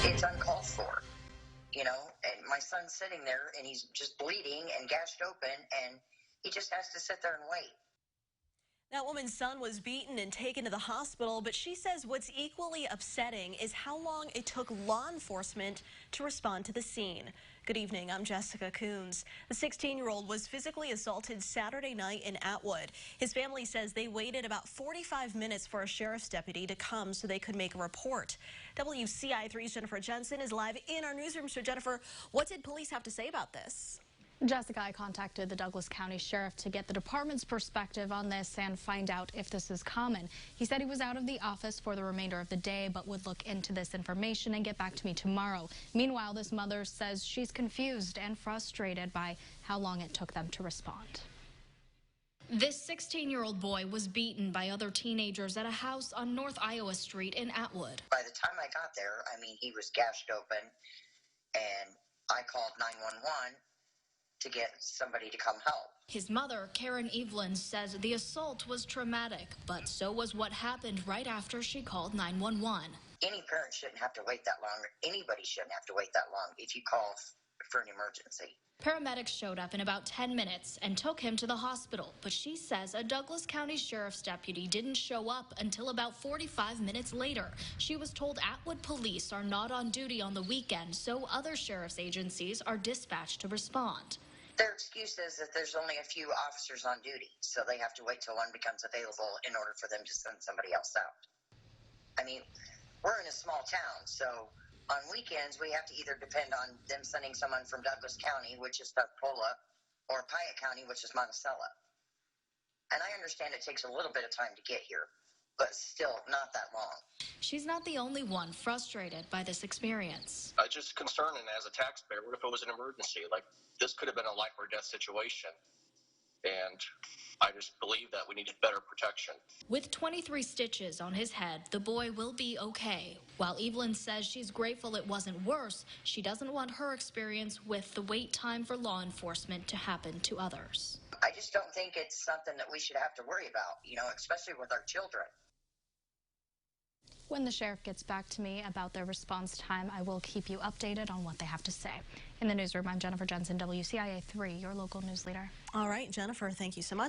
It's uncalled for, you know, and my son's sitting there and he's just bleeding and gashed open and he just has to sit there and wait. That woman's son was beaten and taken to the hospital, but she says what's equally upsetting is how long it took law enforcement to respond to the scene. Good evening, I'm Jessica Coons. The 16-year-old was physically assaulted Saturday night in Atwood. His family says they waited about 45 minutes for a sheriff's deputy to come so they could make a report. WCIA3's Jennifer Jensen is live in our newsroom. So Jennifer, what did police have to say about this? Jessica, I contacted the Douglas County Sheriff to get the department's perspective on this and find out if this is common. He said he was out of the office for the remainder of the day, but would look into this information and get back to me tomorrow. Meanwhile, this mother says she's confused and frustrated by how long it took them to respond. This 16-year-old boy was beaten by other teenagers at a house on North Iowa Street in Atwood. By the time I got there, I mean, he was gashed open and I called 911. To get somebody to come help. His mother, Karen Evelyn, says the assault was traumatic, but so was what happened right after she called 911. Any parent shouldn't have to wait that long. Anybody shouldn't have to wait that long if you call for an emergency. Paramedics showed up in about 10 minutes and took him to the hospital, but she says a Douglas County Sheriff's deputy didn't show up until about 45 minutes later. She was told Atwood police are not on duty on the weekend, so other sheriff's agencies are dispatched to respond. Their excuse is that there's only a few officers on duty, so they have to wait till one becomes available in order for them to send somebody else out. I mean, we're in a small town, so on weekends we have to either depend on them sending someone from Douglas County, which is Tuckahola, or Piatt County, which is Monticello. And I understand it takes a little bit of time to get here, but still not that long. She's not the only one frustrated by this experience. Just concerning as a taxpayer. What if it was an emergency? Like, this could have been a life or death situation. And I just believe that we needed better protection. With 23 stitches on his head, the boy will be okay. While Evelyn says she's grateful it wasn't worse, she doesn't want her experience with the wait time for law enforcement to happen to others. I just don't think it's something that we should have to worry about, you know, especially with our children. When the sheriff gets back to me about their response time, I will keep you updated on what they have to say. In the newsroom, I'm Jennifer Jensen, WCIA3, your local news leader. All right, Jennifer, thank you so much.